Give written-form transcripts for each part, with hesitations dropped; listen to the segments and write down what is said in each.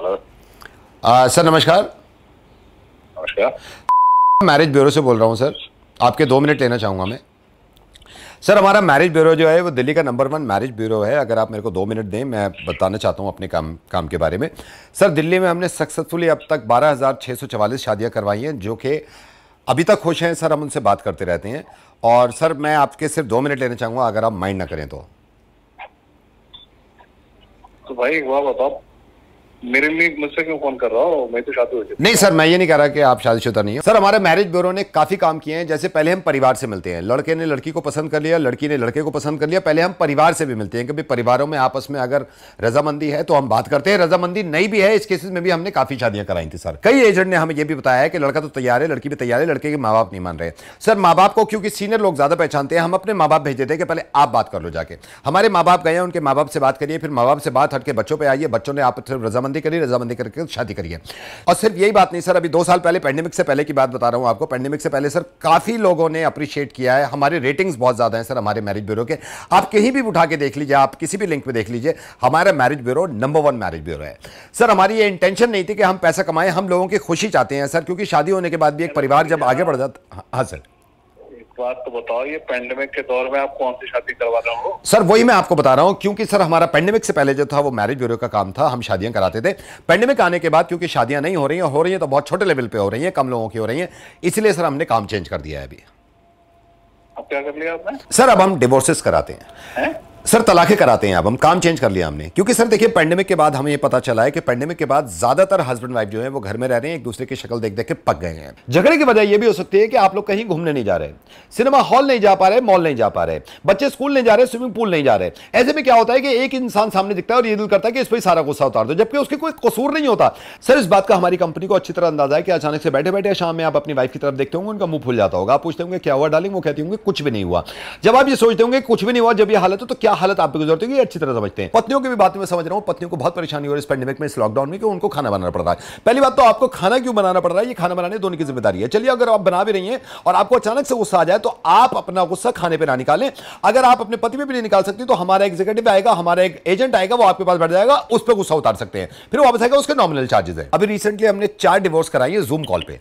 Hello. Sir नमस्कार। नमस्कार। Marriage bureau से बोल रहा हूँ सर, आपके 2 मिनट लेना चाहूँगा मैं। सर हमारा मैरिज ब्यूरो जो है वो दिल्ली का नंबर 1 मैरिज ब्यूरो है। अगर आप मेरे को 2 मिनट दें, मैं बताना चाहता हूँ अपने काम के बारे में। सर दिल्ली में हमने सक्सेसफुली अब तक 12,644 शादियाँ करवाई हैं, जो कि अभी तक खुश हैं। सर हम उनसे बात करते रहते हैं। और सर मैं आपके सिर्फ 2 मिनट लेना चाहूँगा, अगर आप माइंड ना करें तो भाई एक बात बताओ, मेरे लिए मुझसे क्यों फोन कर रहा हो? मैं तो शादी हो चुकी। नहीं सर, मैं ये नहीं कह रहा कि आप शादीशुदा नहीं हो। सर हमारे मैरिज ब्यूरो ने काफी काम किए हैं। जैसे पहले हम परिवार से मिलते हैं, लड़के ने लड़की को पसंद कर लिया, लड़की ने लड़के को पसंद कर लिया, पहले हम परिवार से भी मिलते हैं कि भाई परिवारों में आपस में अगर रजामंदी है तो हम बात करते हैं, रजामंदी नहीं भी है, इस केसेस में भी हमने काफी शादियां कराई थी। सर कई एजेंट ने हमें यह भी बताया है कि लड़का तो तैयार है, लड़की भी तैयार है, लड़के के माँ बाप नहीं मान रहे। सर माँ बाप को क्योंकि सीनियर लोग ज्यादा पहचानते हैं, हम अपने माँ बाप भेज देते हैं कि पहले आप बात कर लो जाके। हमारे माँ बाप गए, उनके माँ बाप से बात करिए, फिर माँ बाप से बात हटके बच्चों पर आइए, बच्चों ने आप रजामंदी करी, रजामंदी करके शादी करिए। और सिर्फ यही बात नहीं सर, अभी 2 साल पहले पेंडेमिक से पहले की बात बता रहा हूं आपको। पेंडेमिक से पहले सर काफी लोगों ने अप्रिशिएट किया है। हमारे रेटिंग्स बहुत ज्यादा हैं सर हमारे मैरिज ब्यूरो के। आप कहीं भी उठा के देख लीजिए, आप किसी भी लिंक पे देख लीजिए, हमारा marriage bureau number 1 marriage bureau है। सर हमारी ये इंटेंशन नहीं थी कि हम पैसा कमाएं, हम लोगों की खुशी चाहते हैं सर, क्योंकि शादी होने के बाद भी एक परिवार जब आगे बढ़ जाता। हाँ सर बात तो बताओ, ये पेंडेमिक के दौर में आप कौन सी शादी करवा रहे हो? सर वही मैं आपको बता रहा हूं, क्योंकि सर हमारा पेंडेमिक से पहले जो था वो मैरिज ब्यूरो का काम था, हम शादियां कराते थे। पेंडेमिक आने के बाद क्योंकि शादियां नहीं हो रही हैं तो बहुत छोटे लेवल पे हो रही हैं, कम लोगों की हो रही हैं, इसलिए सर हमने काम चेंज कर दिया है अभी। अब क्या कर लिया आपने? सर अब हम डिवोर्सेस कराते हैं। सर तलाक़ें कराते हैं, अब हम काम चेंज कर लिया हमने। क्योंकि सर देखिए पेंडेमिक के बाद हमें ये पता चला है कि पेंडेमिक के बाद ज्यादातर हस्बैंड वाइफ जो है वो घर में रह रहे हैं, एक दूसरे की शक्ल देख देख के पक गए हैं। झगड़े की वजह ये भी हो सकती है कि आप लोग कहीं घूमने नहीं जा रहे, सिनेमा हॉल नहीं जा पा रहे, मॉल नहीं जा पा रहे, बच्चे स्कूल नहीं जा रहे, स्विमिंग पूल नहीं जा रहे। ऐसे में क्या होता है कि एक इंसान सामने दिखता है और ये दिल करता है कि इस पर सारा गुस्सा उतार दो, जबकि उसके कोई कसूर नहीं होता। सर इस बात का हमारी कंपनी को अच्छी तरह अंदाजा है कि अचानक से बैठे बैठे शाम में आप अपनी वाइफ की तरफ देखते होंगे, उनका मुंह फूल जाता होगा। आप पूछते होंगे क्या हुआ डार्लिंग, वो कहती होंगे कुछ भी नहीं हुआ। जब आप ये सोचते होंगे कुछ भी नहीं हुआ, जब ये हालत है तो क्या हालत आपकी गुजरती होगी, अच्छी तरह समझते हैं। पत्नियों की भी बात में समझ रहा हूं, पत्नियों को बहुत परेशानी हो रही है इस पेंडेमिक में, इस लॉकडाउन में, कि उनको खाना बनाना पड़ रहा है। पहली बात तो आपको खाना क्यों बनाना पड़ रहा है, ये खाना बनाने दोनों की जिम्मेदारी है। चलिए अगर आप बना भी रही हैं और आपको अचानक से गुस्सा आ जाए तो आप अपना गुस्सा खाने पे ना निकालें। अगर आप अपने पति पे भी नहीं निकाल सकती तो हमारा एग्जीक्यूटिव आएगा, हमारा एक एजेंट आएगा, वो आपके पास बैठ जाएगा, उस पर गुस्सा उतार सकते हैं, फिर वापस आएगा, उसके नॉमिनल चार्जेस है। अभी रिसेंटली हमने 4 डिवोर्स कराई है जूम कॉल पे।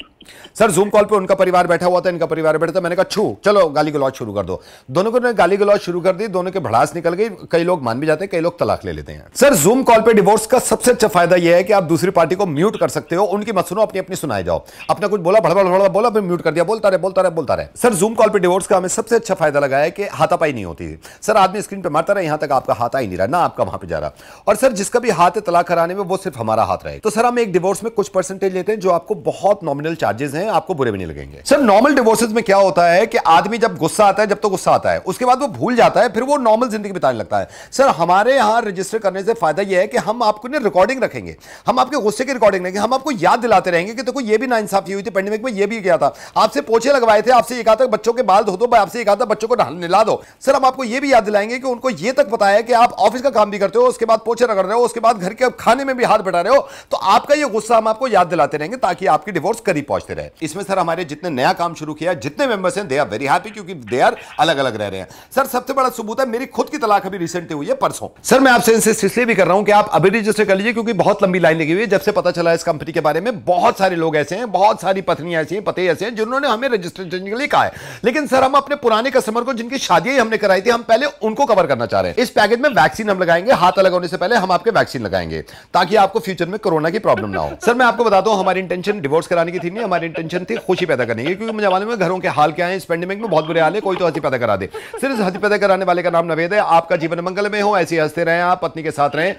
सर जूम कॉल पे उनका परिवार बैठा हुआ था, इनका परिवार बैठा था, मैंने कहा छू चलो गाली गलौज शुरू कर दो। दोनों को गाली गलौज शुरू कर दी, दोनों के भड़ास निकल गई। कई लोग मान भी जाते हैं, कई लोग तलाक ले लेते हैं। सर जूम कॉल पे डिवोर्स का सबसे अच्छा फायदा यह है कि आप दूसरी पार्टी को म्यूट कर सकते हो, उनकी मत सुनो, अपनी अपनी सुनाए जाओ। अपना कुछ बोला भड़बड़ बोला, फिर म्यूट कर दिया, बोलता रहे। सर जूम कॉल पे डिवोर्स का हमें सबसे अच्छा फायदा लगा है कि हाथापाई नहीं होती। सर आदमी स्क्रीन पे मारता रहे, यहां तक आपका हाथ आ ही नहीं रहा, ना आपका वहां पे जा रहा। और सर जिसका भी हाथ है तलाक कराने में, वो सिर्फ हमारा हाथ रहे। तो सर हम एक डिवोर्स में कुछ परसेंटेज लेते हैं, जो आपको बहुत नॉमिनल चार्जेस हैं, आपको बुरे भी नहीं लगेंगे। सर नॉर्मल डिवोर्सेस में क्या होता है कि आदमी जब गुस्सा आता है, जब तो गुस्सा आता है, उसके बाद वो भूल जाता है, फिर वो नॉर्मल जिंदगी बिताने लगता है। सर हमारे यहां रजिस्टर करने से फायदा यह है कि हम आपको ने रिकॉर्डिंग रखेंगे, हम आपके गुस्से की रिकॉर्डिंग रखेंगे, हम आपको याद दिलाते रहेंगे कि देखो ये भी नाइंसाफी हुई थी पेंडेमिक में, ये भी किया था, आपसे पोछे लगवाए थे, आपसे ये कहा था बच्चों के बाल धो दो, आपसे ये कहा था बच्चों को नहला दो। सर हम आपको ये भी याद दिलाएंगे कि उनको ये तक पता है कि आप ऑफिस का काम भी करते हो, उसके बाद पोछे रगड़ रहे हो, उसके बाद घर के खाने में भी हाथ बटा रहे हो, तो आपका ये गुस्सा हम आपको याद दिलाते रहेंगे ताकि आपकी डिवोर्स करीब पहुंचते रहे। इसमें सर हमारे जितने नया काम शुरू किया, जितने मेंबर्स हैं, दे आर वेरी हैप्पी, क्योंकि दे आर अलग अलग रह रहे हैं। सर सबसे बड़ा सबूत है, मेरी खुद की तलाक अभी रिसेंटली हुई है परसों। सर मैं आपसे इंसिस्ट इसलिए भी कर रहा हूं कि आप अभी रजिस्टर कर लीजिए, क्योंकि बहुत लंबी लाइन लगी हुई है। जब से पता चला इस कंपनी के बारे में, बहुत सारे लोग ऐसे हैं, बहुत सारी पत्नियां ऐसी हैं, पति ऐसे हैं जिन्होंने हमें रजिस्ट्रेशन के लिए कहा है। लेकिन सर हम अपने पुराने कस्टमर को, जिनकी शादियां हमने कराई थी, हम पहले उनको कवर करना चाह रहे हैं। इस पैकेज में वैक्सीन हम लगाएंगे, हाथ अलग होने से पहले हम आपके वैक्सीन लगाएंगे, ताकि आपको फ्यूचर में कोरोना की प्रॉब्लम ना हो। सर मैं आपको बताता हूं, हमारी इंटेंशन डिवोर्स कराने की थी नहीं, हमारी इंटेंशन थी खुशी पैदा करने की, क्योंकि मुझे मालूम है घरों के हाल क्या है, इस पेंडेमिक में बहुत बुरे हाल है, कोई तो हंसी पैदा करा दे। सिर्फ हंसी पैदा कराने वाले का नाम नवेद है। आपका जीवन मंगलमय हो, ऐसे हंसते रहें, आप पत्नी के साथ रहें।